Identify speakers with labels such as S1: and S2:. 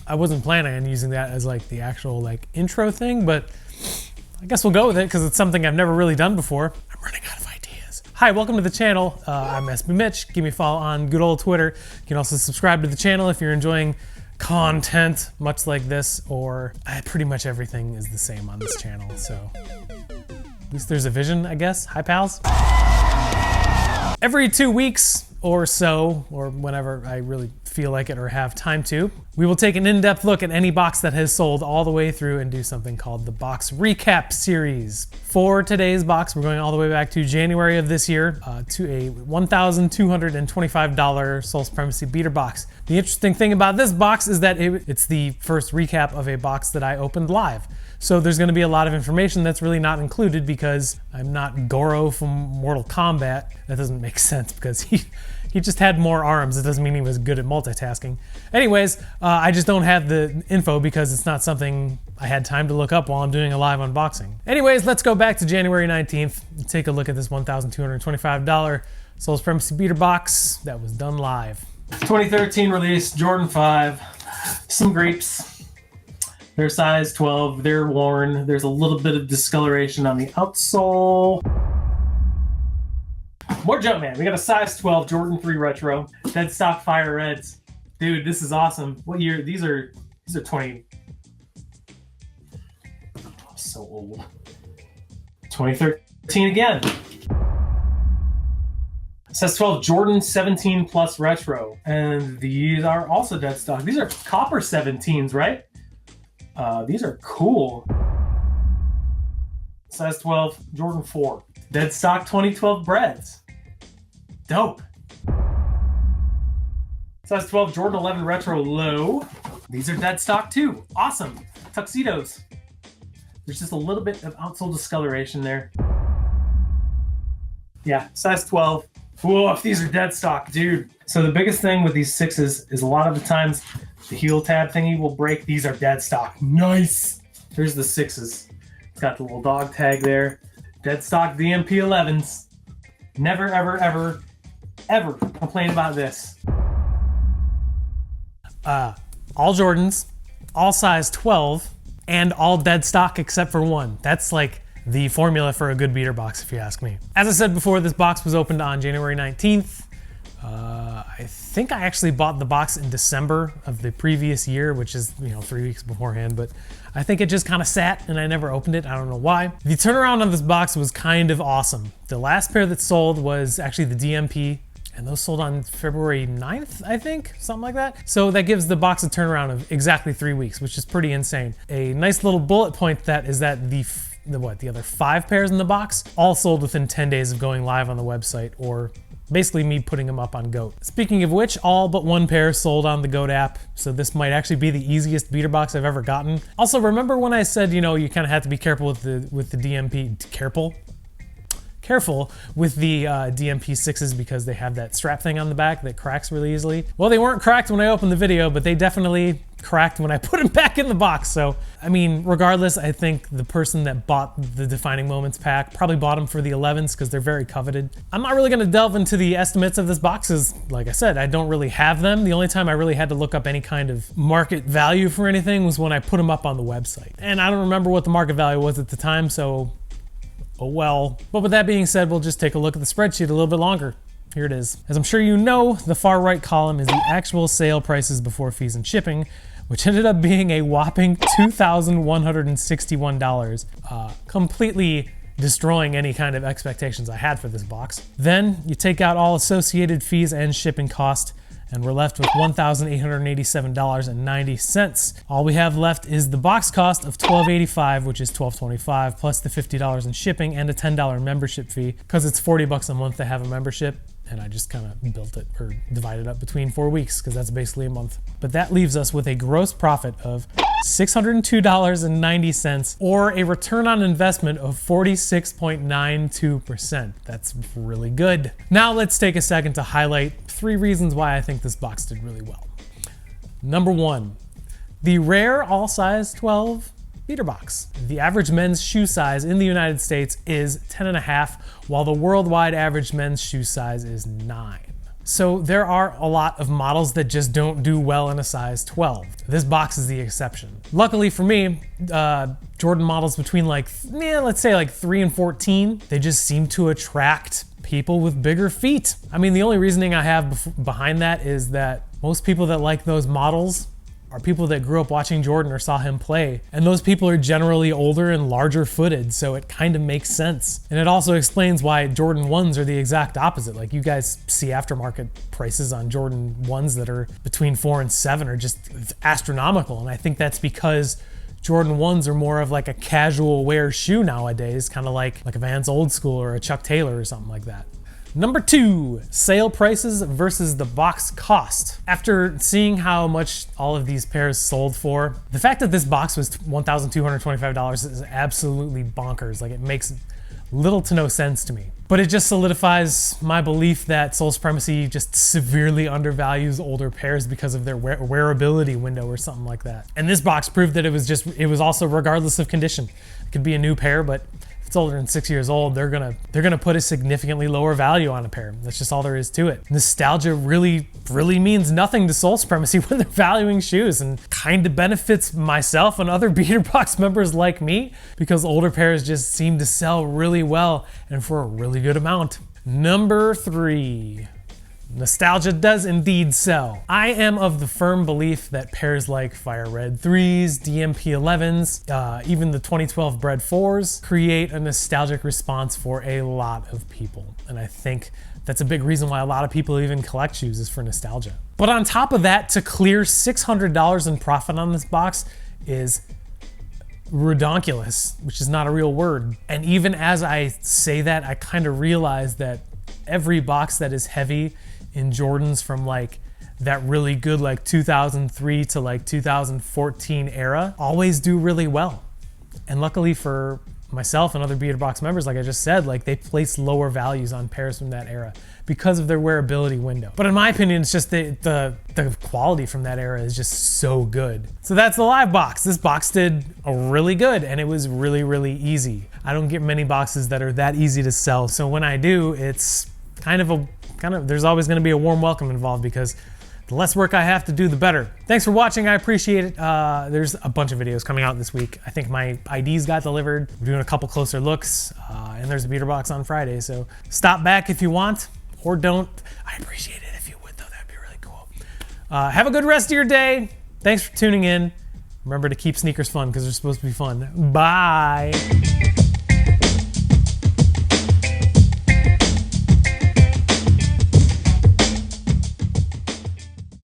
S1: I wasn't planning on using that as like the actual like intro thing, but I guess we'll go with it because it's something I've never really done before. I'm running out of ideas. Hi, welcome to the channel. I'm SB Mitch. Give me a follow on good old Twitter. You can also subscribe to the channel if you're enjoying content much like this, or pretty much everything is the same on this channel, so at least there's a vision, I guess. Hi, pals. Every 2 weeks or so, or whenever I really feel like it or have time to, we will take an in-depth look at any box that has sold all the way through and do something called the Box Recap Series. For today's box, we're going all the way back to January of this year to a $1,225 Sole Supremacy Beater Box. The interesting thing about this box is that it's the first recap of a box that I opened live. So there's going to be a lot of information that's really not included because I'm not Goro from Mortal Kombat. That doesn't make sense because he just had more arms. It doesn't mean he was good at multitasking. Anyways, I just don't have the info because it's not something I had time to look up while I'm doing a live unboxing. Anyways, let's go back to January 19th and take a look at this $1,225 Sole Supremacy Beater Box that was done live. 2013 release, Jordan 5, some grapes. They're size 12, they're worn. There's a little bit of discoloration on the outsole. More Jumpman. We got a size 12 Jordan 3 Retro. Dead stock fire reds. Dude, this is awesome. What year? These are 20. I'm so old. 2013 again. Size 12 Jordan 17 Plus Retro. And these are also dead stock. These are copper 17s, right? These are cool. Size 12 Jordan 4. Dead stock 2012 breads. Dope. Size 12 Jordan 11 Retro Low. These are dead stock too. Awesome. Tuxedos. There's just a little bit of outsole discoloration there. Yeah, size 12. Whoa, these are dead stock, dude. So the biggest thing with these sixes is a lot of the times the heel tab thingy will break. These are dead stock. Nice. Here's the sixes. It's got the little dog tag there. Dead stock DMP 11s. Never, ever, ever, ever complain about this. All Jordans, all size 12, and all dead stock except for one. That's like the formula for a good beater box, if you ask me. As I said before, this box was opened on January 19th. I think I actually bought the box in December of the previous year, which is, 3 weeks beforehand, but I think it just kind of sat and I never opened it. I don't know why. The turnaround on this box was kind of awesome. The last pair that sold was actually the DMP, and those sold on February 9th, I think, something like that. So that gives the box a turnaround of exactly 3 weeks, which is pretty insane. A nice little bullet point that is that the other 5 pairs in the box all sold within 10 days of going live on the website, or basically me putting them up on GOAT. Speaking of which, all but one pair sold on the GOAT app, so this might actually be the easiest beater box I've ever gotten. Also, remember when I said, you kind of have to be careful with the DMP, careful with the DMP 6s because they have that strap thing on the back that cracks really easily. Well, they weren't cracked when I opened the video, but they definitely cracked when I put them back in the box. So, I mean, regardless, I think the person that bought the Defining Moments pack probably bought them for the 11s because they're very coveted. I'm not really gonna delve into the estimates of this box because, like I said, I don't really have them. The only time I really had to look up any kind of market value for anything was when I put them up on the website. And I don't remember what the market value was at the time, so oh well. But with that being said, we'll just take a look at the spreadsheet a little bit longer. Here it is. As I'm sure you know, the far right column is the actual sale prices before fees and shipping, which ended up being a whopping $2,161, completely destroying any kind of expectations I had for this box. Then you take out all associated fees and shipping cost, and we're left with $1,887.90. All we have left is the box cost of $12.85, which is $12.25 plus the $50 in shipping and a $10 membership fee, because it's $40 a month to have a membership. And I just kind of built it or divided up between 4 weeks because that's basically a month. But that leaves us with a gross profit of $602.90 or a return on investment of 46.92%. That's really good. Now let's take a second to highlight 3 reasons why I think this box did really well. Number 1, the rare all size 12 beater box. The average men's shoe size in the United States is 10.5, while the worldwide average men's shoe size is 9. So there are a lot of models that just don't do well in a size 12. This box is the exception. Luckily for me, Jordan models between let's say like 3 and 14, they just seem to attract people with bigger feet. I mean, the only reasoning I have behind that is that most people that like those models are people that grew up watching Jordan or saw him play. And those people are generally older and larger footed, so it kind of makes sense. And it also explains why Jordan 1s are the exact opposite. Like, you guys see aftermarket prices on Jordan 1s that are between 4 and 7 are just astronomical. And I think that's because Jordan 1s are more of like a casual wear shoe nowadays, kind of like a Vans Old School or a Chuck Taylor or something like that. Number 2, sale prices versus the box cost. After seeing how much all of these pairs sold for, the fact that this box was $1,225 is absolutely bonkers. Like, it makes little to no sense to me. But it just solidifies my belief that Sole Supremacy just severely undervalues older pairs because of their wearability window or something like that. And this box proved that it was also regardless of condition. It could be a new pair, but if it's older than 6 years old, they're gonna put a significantly lower value on a pair. That's just all there is to it. Nostalgia really means nothing to Sole Supremacy when they're valuing shoes, and kind of benefits myself and other beater box members like me, because older pairs just seem to sell really well and for a really good amount. Number 3. Nostalgia does indeed sell. I am of the firm belief that pairs like Fire Red 3s, DMP 11s, even the 2012 Bred 4s create a nostalgic response for a lot of people. And I think that's a big reason why a lot of people even collect shoes, is for nostalgia. But on top of that, to clear $600 in profit on this box is redonkulous, which is not a real word. And even as I say that, I kind of realize that every box that is heavy in Jordans from like that really good like 2003 to like 2014 era always do really well. And luckily for myself and other beater box members, like I just said, like they place lower values on pairs from that era because of their wearability window. But in my opinion, it's just the quality from that era is just so good. So that's the live box. This box did really good, and it was really easy. I don't get many boxes that are that easy to sell. So when I do, it's there's always going to be a warm welcome involved, because the less work I have to do, the better. Thanks for watching. I appreciate it. There's a bunch of videos coming out this week. I think my IDs got delivered. We're doing a couple closer looks, and there's a beater box on Friday. So stop back if you want, or don't. I appreciate it if you would, though. That'd be really cool. Have a good rest of your day. Thanks for tuning in. Remember to keep sneakers fun, because they're supposed to be fun. Bye.